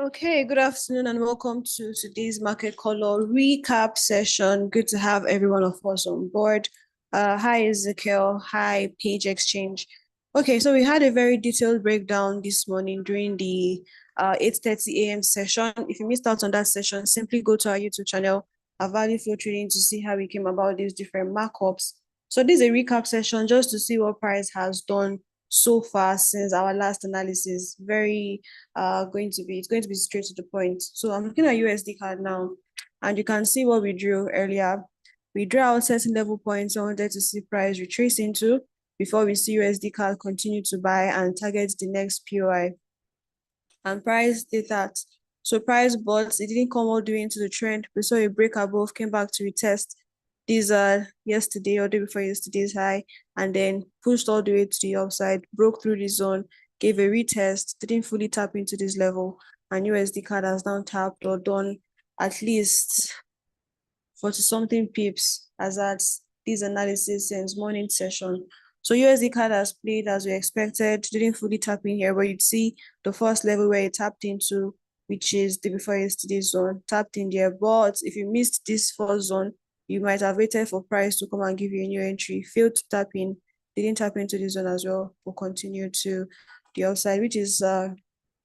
Okay, good afternoon and welcome to today's market color recap session. Good to have every one of us on board. Hi, Ezekiel. Hi, Page Exchange. Okay, so we had a very detailed breakdown this morning during the 8:30 a.m. session. If you missed out on that session, simply go to our YouTube channel, Value Flow Trading, to see how we came about these different markups. So this is a recap session just to see what price has done so far since our last analysis. Very it's going to be straight to the point. So I'm looking at USD CAD now, and you can see what we drew earlier. We drew out certain level points I wanted to see price retrace into before we see USD CAD continue to buy and target the next POI. And price did that. So price bought, it didn't come all the way into the trend. We saw a break above, came back to retest these yesterday or day before yesterday's high, and then pushed all the way to the upside, broke through the zone, gave a retest, didn't fully tap into this level, and USD CAD has now tapped or done at least 40 something pips as at this analysis since morning session. So USD CAD has played as we expected, didn't fully tap in here, but you'd see the first level where it tapped into, which is the before yesterday zone, tapped in there. But if you missed this first zone, you might have waited for price to come and give you a new entry, failed to tap in, didn't tap into the zone as well, will continue to the upside, which is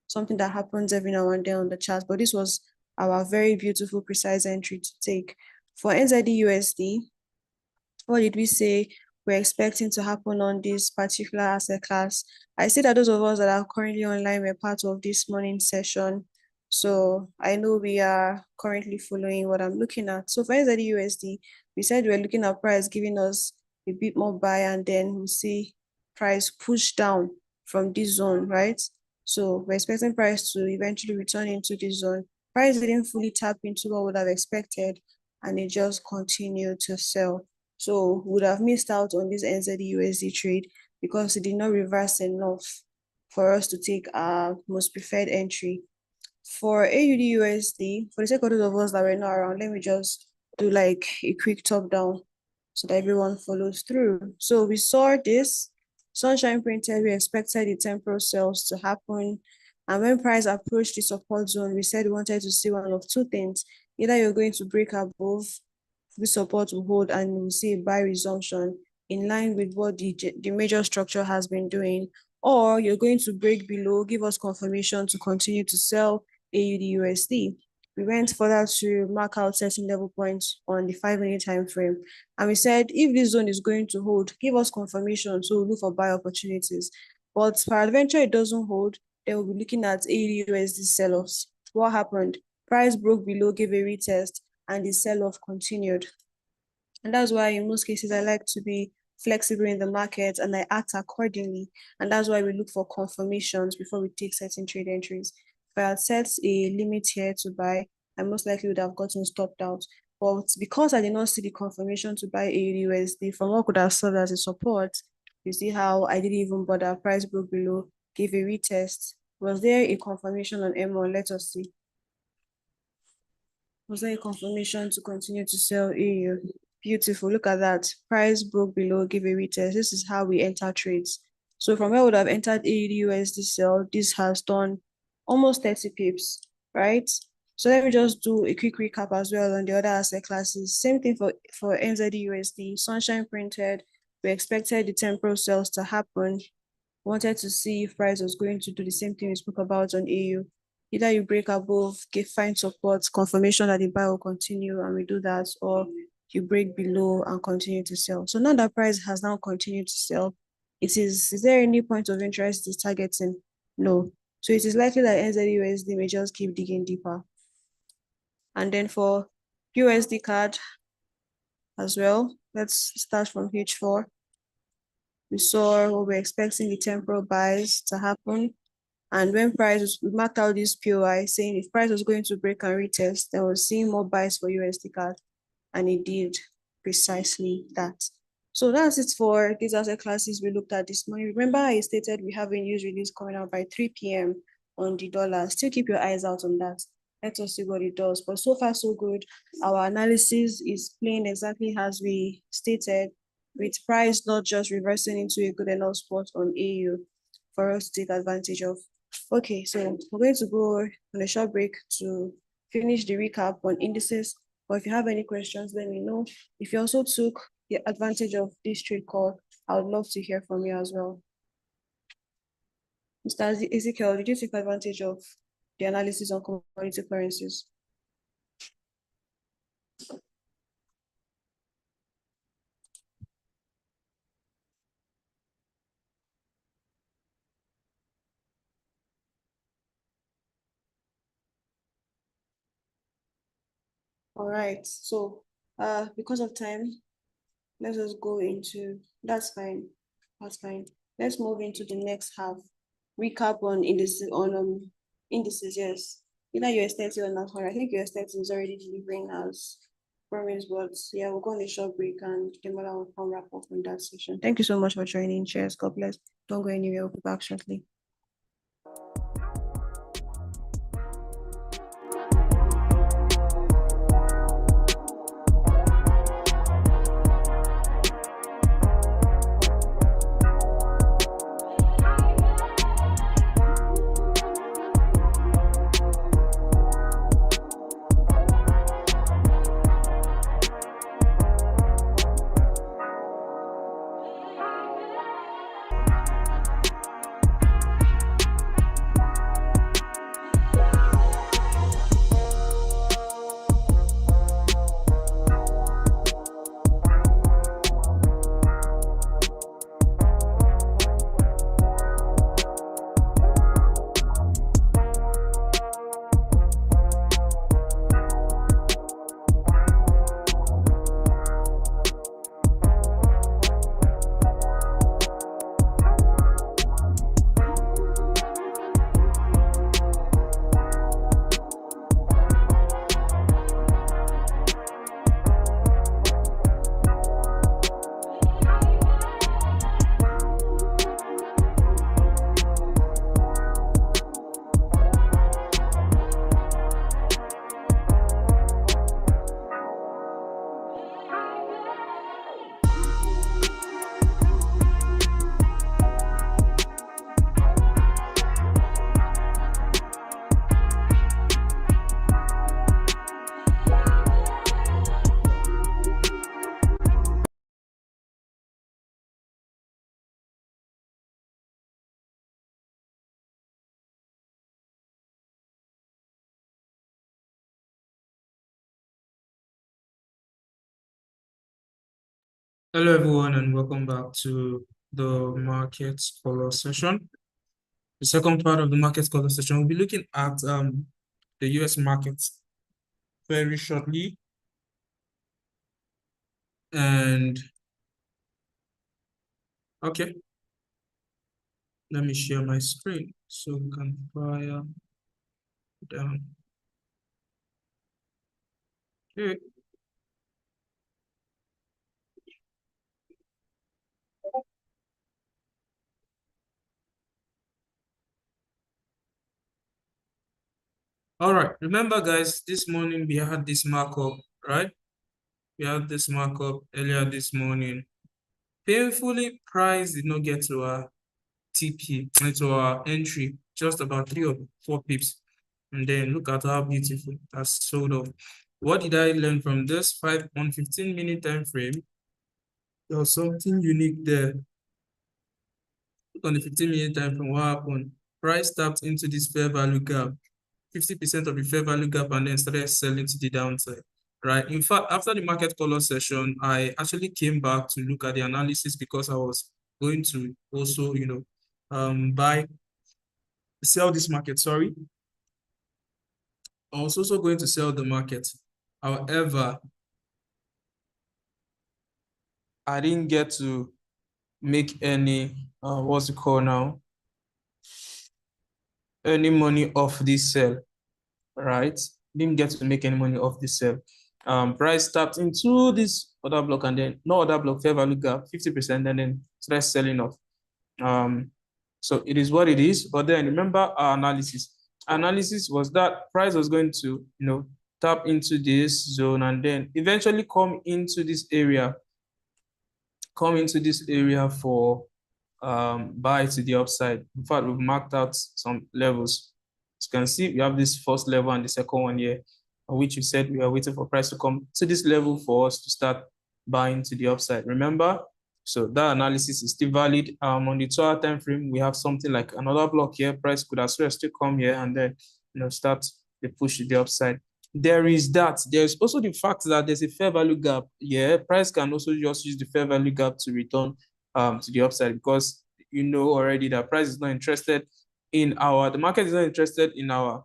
something that happens every now and then on the chart. But this was our very beautiful, precise entry to take. For NZD USD, what did we say we're expecting to happen on this particular asset class? I see that those of us that are currently online were part of this morning session. So I know we are currently following what I'm looking at. So for NZD USD, we said we're looking at price giving us a bit more buy, and then we'll see price push down from this zone, right? So we're expecting price to eventually return into this zone. Price didn't fully tap into what we would have expected, and it just continued to sell. So would have missed out on this NZD USD trade because it did not reverse enough for us to take our most preferred entry. For AUD USD, for the sake of those of us that were not around, let me just do like a quick top down so that everyone follows through. So we saw this sunshine printed, we expected the temporal sales to happen. And when price approached the support zone, we said we wanted to see one of two things. Either you're going to break above the support will hold, and we'll see a buy resumption in line with what the major structure has been doing, or you're going to break below, give us confirmation to continue to sell AUD USD. We went further to mark out certain level points on the 5-minute time frame, and we said if this zone is going to hold, give us confirmation so we'll look for buy opportunities. But peradventure it doesn't hold, then we'll be looking at AUD USD sell-offs. What happened? Price broke below, gave a retest, and the sell-off continued. And that's why in most cases I like to be flexible in the market and I act accordingly. And that's why we look for confirmations before we take certain trade entries. If I had set a limit here to buy, I most likely would have gotten stopped out. But because I did not see the confirmation to buy AUD USD from what could have served as a support, you see how I didn't even bother. Price broke below, gave a retest. Was there a confirmation on M1? Let us see. Was there a confirmation to continue to sell AU? Beautiful. Look at that. Price broke below, give a retest. This is how we enter trades. So from where I would have entered AUD USD sell, this has done almost 30 pips, right? So let me just do a quick recap as well on the other asset classes. Same thing for NZD USD. Sunshine printed. We expected the temporal sales to happen. Wanted to see if price was going to do the same thing we spoke about on AU. Either you break above, find support, confirmation that the buy will continue, and we do that, or you break below and continue to sell. So now that price has now continued to sell, is there any point of interest it's targeting? No. So it is likely that NZD USD may just keep digging deeper. And then for USD CAD as well, let's start from H4. We saw what we're expecting the temporal buys to happen. And when price, we marked out this POI saying if price was going to break and retest, then we're seeing more buys for USD CAD. And it did precisely that. So that's it for these asset classes we looked at this morning. Remember, I stated we have a news release coming out by 3 p.m. on the dollar. Still keep your eyes out on that. Let us see what it does. But so far, so good. Our analysis is playing exactly as we stated, with price not just reversing into a good enough spot on AU for us to take advantage of. Okay, so we're going to go on a short break to finish the recap on indices. Or if you have any questions, let me know. If you also took the advantage of this trade call, I would love to hear from you as well. Mr. Ezekiel, did you take advantage of the analysis on commodity currencies? All right, so because of time, let's just go into, that's fine. That's fine. Let's move into the next half. Recap on indices, yes. Either US 30 or not. I think US 30 is already delivering as promised, but yeah, we'll go on a short break and Demola will come wrap up on that session. Thank you so much for joining. Cheers. God bless. Don't go anywhere. We'll be back shortly. Hello everyone and welcome back to the market color session. The second part of the market color session, we'll be looking at the US market very shortly. And okay, let me share my screen so we can fire down. Okay. All right, remember guys, this morning we had this markup, right? We had this markup earlier this morning. Painfully, price did not get to our TP, to our entry, just about 3 or 4 pips. And then look at how beautiful that's sold off. What did I learn from this? On 15-minute time frame, there was something unique there. Look on the 15-minute time frame, what happened? Price tapped into this fair value gap, 50% of the fair value gap, and then started selling to the downside. Right. In fact, after the market color session, I actually came back to look at the analysis because I was going to also, sell this market. Sorry. I was also going to sell the market. However, I didn't get to make any, what's it called now? Any money off this sell, right? Didn't get to make any money off this sell. Price tapped into this other block and then no other block, fair value gap, 50%, and then started selling off. So it is what it is. But then remember our analysis. Analysis was that price was going to, tap into this zone and then eventually come into this area for buy to the upside. In fact, we've marked out some levels. As you can see, we have this first level and the second one here, on which we said we are waiting for price to come to this level for us to start buying to the upside. Remember? So that analysis is still valid. On the 2-hour time frame, we have something like another block here. Price could as well still come here and then start the push to the upside. There is that. There's also the fact that there's a fair value gap. Yeah, price can also just use the fair value gap to return to the upside, because you know already that price is not interested in the market is not interested in our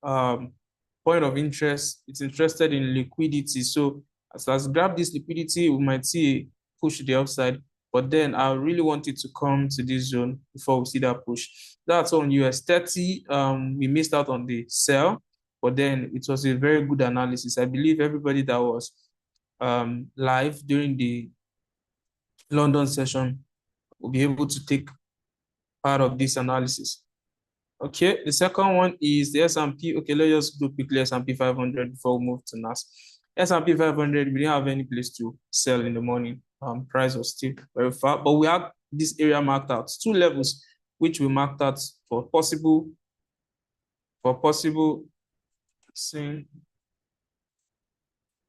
point of interest. It's interested in liquidity. So as grab this liquidity, we might see a push to the upside, but then I really want it to come to this zone before we see that push. That's on US 30. We missed out on the sell, but then it was a very good analysis. I believe everybody that was live during the London session will be able to take part of this analysis. Okay, the second one is the S&P. Okay, let's just do quickly S&P 500 before we move to NAS. S&P 500, we didn't have any place to sell in the morning. Price was still very far, but we have this area marked out, 2 levels, which we marked out for possible seeing.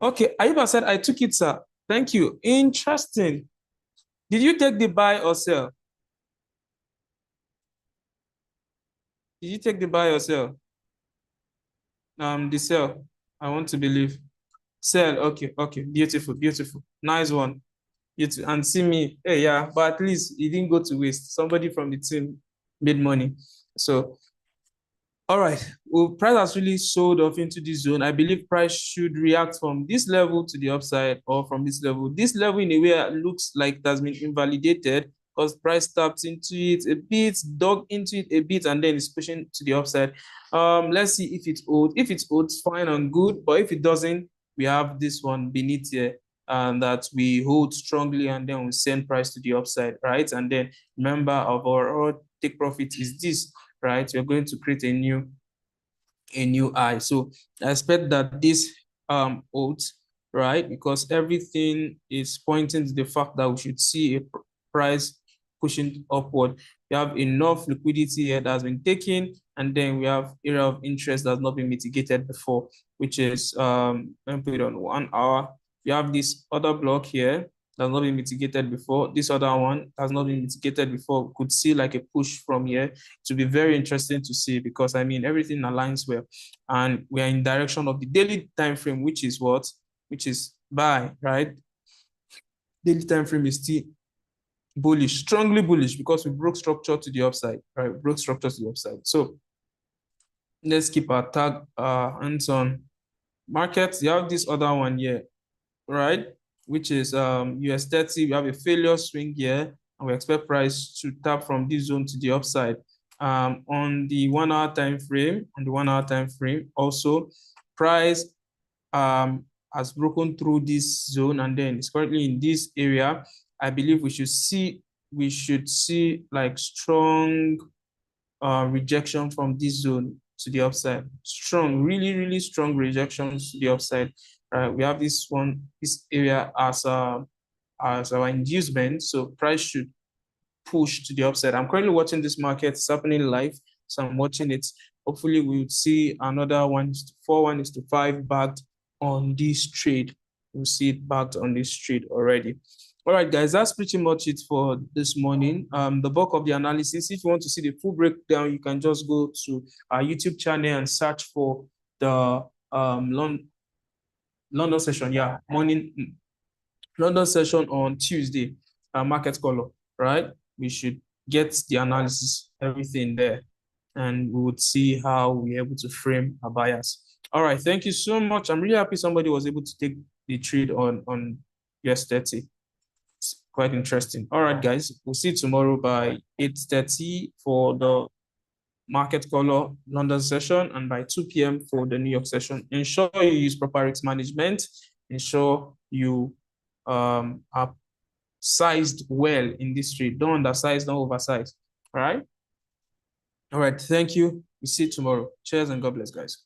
Okay, Ayuba said, I took it, sir. Thank you. Interesting. Did you take the buy or sell? Did you take the buy or sell? The sell. I want to believe. Sell. Okay. Beautiful. Nice one. And see me. Hey, yeah, but at least it didn't go to waste. Somebody from the team made money. So, all right. Well, price has really sold off into this zone. I believe price should react from this level to the upside, or from this level. This level, in a way, looks like it has been invalidated, because price taps into it a bit, dug into it a bit, and then it's pushing to the upside. Let's see if it holds. If it holds, fine and good. But if it doesn't, we have this one beneath here, and that we hold strongly, and then we send price to the upside, right? And then remember, of our take profit is this, right? We're going to create a new high. So I expect that this holds, right? Because everything is pointing to the fact that we should see a price pushing upward. We have enough liquidity here that has been taken, and then we have area of interest that has not been mitigated before, which is let me put it on 1 hour. We have this other block here that has not been mitigated before. This other one has not been mitigated before. We could see like a push from here. To be very interesting to see, because I mean everything aligns well, and we are in direction of the daily time frame, which is what? Which is buy, right? Daily time frame is still bullish, strongly bullish, because we broke structure to the upside, right? We broke structure to the upside. So let's keep our tag hands on markets. You have this other one here, right? Which is US 30. We have a failure swing here, and we expect price to tap from this zone to the upside. On the 1 hour time frame, also price has broken through this zone, and then it's currently in this area. I believe we should see like strong rejection from this zone to the upside. Strong, really strong rejections to the upside. We have this area as our inducement, so price should push to the upside. I'm currently watching this market. It's happening live, so I'm watching it. Hopefully, we'll see another 1:4, 1:5 backed on this trade. We'll see it backed on this trade already. All right, guys, that's pretty much it for this morning. The bulk of the analysis, if you want to see the full breakdown, you can just go to our YouTube channel and search for the London session. Yeah, morning London session on Tuesday, market color, right? We should get the analysis, everything there, and we would see how we're able to frame our buyers. All right, thank you so much. I'm really happy somebody was able to take the trade on US 30. It's quite interesting. All right, guys, we'll see you tomorrow by 8:30 for the market color London session, and by 2 p.m. for the New York session. Ensure you use proper risk management. Ensure you are sized well in this trade. Don't undersize, don't oversize. All right. All right. Thank you. We'll see you tomorrow. Cheers and God bless, guys.